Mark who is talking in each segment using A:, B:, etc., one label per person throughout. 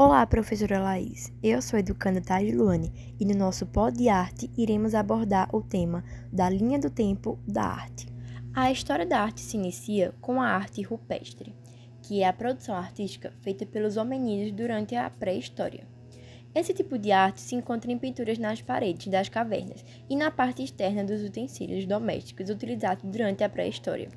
A: Olá, professora Laís. Eu sou a educanda Thais Luane e no nosso Pod de Arte iremos abordar o tema da linha do tempo da arte. A história da arte se inicia com a arte rupestre, que é a produção artística feita pelos hominídeos durante a pré-história. Esse tipo de arte se encontra em pinturas nas paredes das cavernas e na parte externa dos utensílios domésticos utilizados durante a pré-história.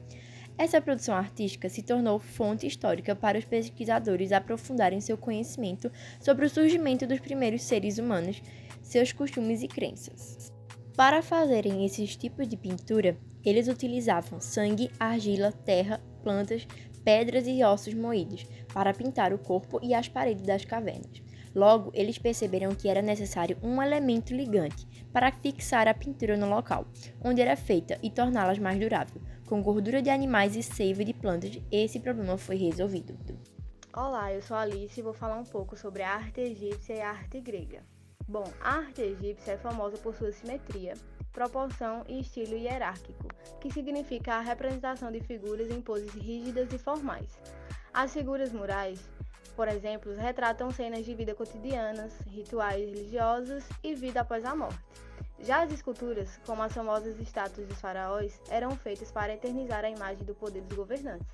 A: Essa produção artística se tornou fonte histórica para os pesquisadores aprofundarem seu conhecimento sobre o surgimento dos primeiros seres humanos, seus costumes e crenças. Para fazerem esses tipos de pintura, eles utilizavam sangue, argila, terra, plantas, pedras e ossos moídos para pintar o corpo e as paredes das cavernas. Logo, eles perceberam que era necessário um elemento ligante para fixar a pintura no local, onde era feita e torná-las mais durável. Com gordura de animais e seiva de plantas, esse problema foi resolvido.
B: Olá, eu sou a Alice e vou falar um pouco sobre a arte egípcia e a arte grega. Bom, a arte egípcia é famosa por sua simetria, proporção e estilo hierárquico, que significa a representação de figuras em poses rígidas e formais. As figuras murais, por exemplo, retratam cenas de vida cotidianas, rituais religiosos e vida após a morte. Já as esculturas, como as famosas estátuas dos faraós, eram feitas para eternizar a imagem do poder dos governantes.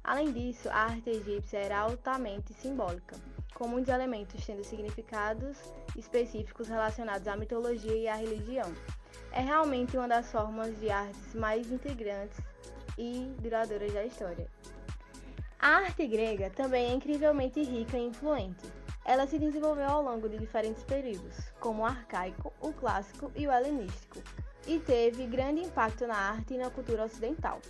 B: Além disso, a arte egípcia era altamente simbólica, com muitos elementos tendo significados específicos relacionados à mitologia e à religião. É realmente uma das formas de artes mais integrantes e duradouras da história. A arte grega também é incrivelmente rica e influente. Ela se desenvolveu ao longo de diferentes períodos, como o arcaico, o clássico e o helenístico, e teve grande impacto na arte e na cultura ocidental.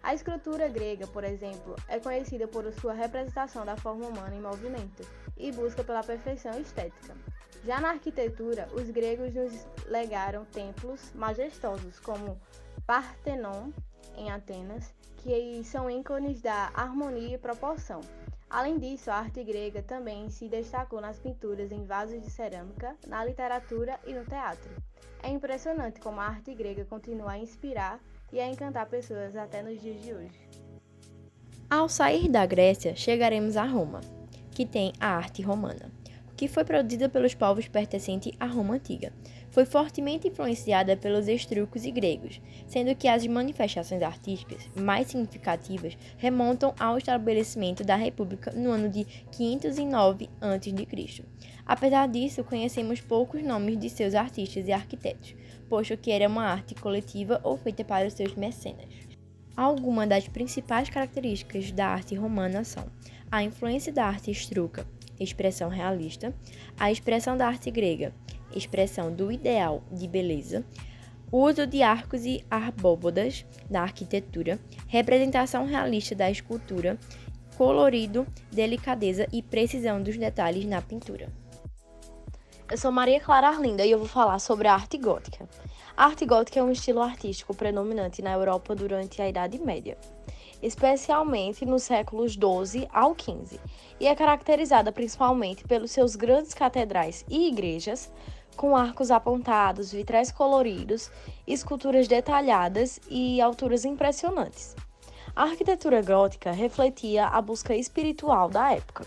B: A escultura grega, por exemplo, é conhecida por sua representação da forma humana em movimento e busca pela perfeição estética. Já na arquitetura, os gregos nos legaram templos majestosos, como Partenon, em Atenas, que são ícones da harmonia e proporção. Além disso, a arte grega também se destacou nas pinturas em vasos de cerâmica, na literatura e no teatro. É impressionante como a arte grega continua a inspirar e a encantar pessoas até nos dias de hoje.
A: Ao sair da Grécia, chegaremos a Roma, que tem a arte romana, que foi produzida pelos povos pertencentes à Roma Antiga. Foi fortemente influenciada pelos etruscos e gregos, sendo que as manifestações artísticas mais significativas remontam ao estabelecimento da República no ano de 509 a.C. Apesar disso, conhecemos poucos nomes de seus artistas e arquitetos, posto que era uma arte coletiva ou feita para os seus mecenas. Algumas das principais características da arte romana são a influência da arte etrusca, expressão realista, a expressão da arte grega, expressão do ideal de beleza, uso de arcos e arbóbodas na arquitetura, representação realista da escultura, colorido, delicadeza e precisão dos detalhes na pintura.
C: Eu sou Maria Clara Arlinda e eu vou falar sobre a arte gótica. A arte gótica é um estilo artístico predominante na Europa durante a Idade Média, especialmente nos séculos XII ao XV, e é caracterizada principalmente pelos seus grandes catedrais e igrejas, com arcos apontados, vitrais coloridos, esculturas detalhadas e alturas impressionantes. A arquitetura gótica refletia a busca espiritual da época,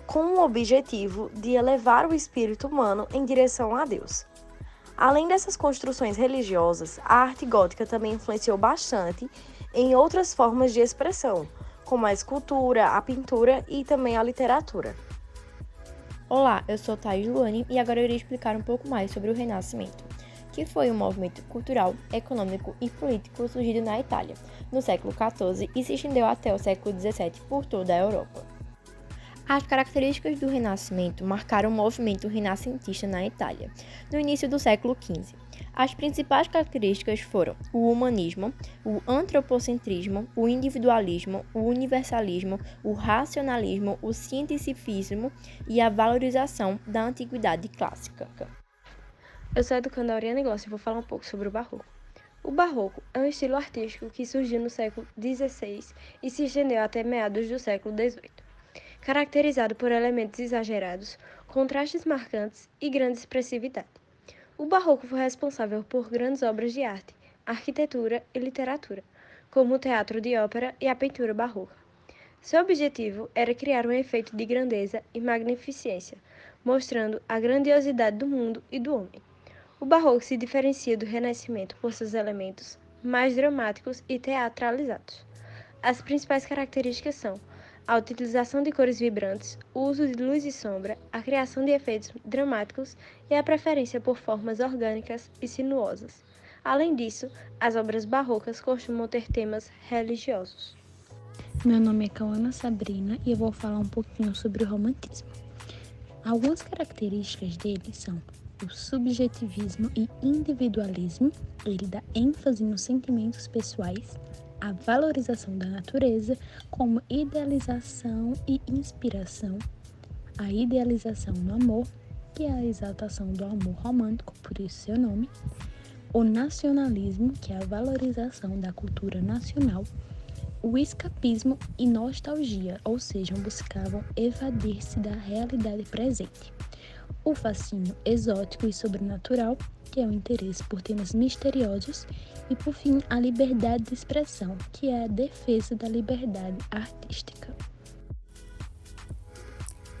C: com o objetivo de elevar o espírito humano em direção a Deus. Além dessas construções religiosas, a arte gótica também influenciou bastante em outras formas de expressão, como a escultura, a pintura e também a literatura.
A: Olá, eu sou Thais Luane e agora eu irei explicar um pouco mais sobre o Renascimento, que foi um movimento cultural, econômico e político surgido na Itália, no século XIV e se estendeu até o século XVII por toda a Europa. As características do Renascimento marcaram o movimento renascentista na Itália, no início do século XV. As principais características foram o humanismo, o antropocentrismo, o individualismo, o universalismo, o racionalismo, o cientificismo e a valorização da antiguidade clássica.
D: Eu sou a educanda Auriana Glossi e vou falar um pouco sobre o Barroco. O Barroco é um estilo artístico que surgiu no século XVI e se estendeu até meados do século XVIII. Caracterizado por elementos exagerados, contrastes marcantes e grande expressividade. O Barroco foi responsável por grandes obras de arte, arquitetura e literatura, como o teatro de ópera e a pintura barroca. Seu objetivo era criar um efeito de grandeza e magnificência, mostrando a grandiosidade do mundo e do homem. O Barroco se diferencia do Renascimento por seus elementos mais dramáticos e teatralizados. As principais características são a utilização de cores vibrantes, o uso de luz e sombra, a criação de efeitos dramáticos e a preferência por formas orgânicas e sinuosas. Além disso, as obras barrocas costumam ter temas religiosos.
E: Meu nome é Cauana Sabrina e eu vou falar um pouquinho sobre o romantismo. Algumas características dele são o subjetivismo e individualismo, ele dá ênfase nos sentimentos pessoais, a valorização da natureza como idealização e inspiração, a idealização do amor, que é a exaltação do amor romântico, por isso seu nome, o nacionalismo, que é a valorização da cultura nacional, o escapismo e nostalgia, ou seja, buscavam evadir-se da realidade presente. O fascínio exótico e sobrenatural, que é o interesse por temas misteriosos, e por fim, a liberdade de expressão, que é a defesa da liberdade artística.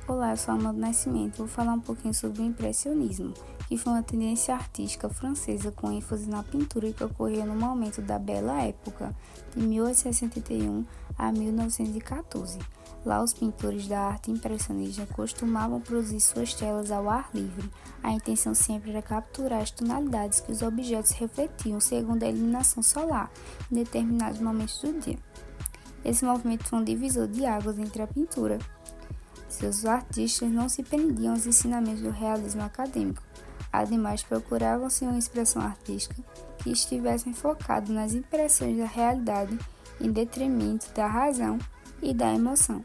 F: Olá, eu sou a Amanda Nascimento. Vou falar um pouquinho sobre o impressionismo, que foi uma tendência artística francesa com ênfase na pintura que ocorreu no momento da Bela Época, de 1861 a 1914. Lá, os pintores da arte impressionista costumavam produzir suas telas ao ar livre. A intenção sempre era capturar as tonalidades que os objetos refletiam segundo a iluminação solar em determinados momentos do dia. Esse movimento foi um divisor de águas entre a pintura. Seus artistas não se prendiam aos ensinamentos do realismo acadêmico. Ademais, procuravam-se uma expressão artística que estivesse focada nas impressões da realidade em detrimento da razão e da emoção.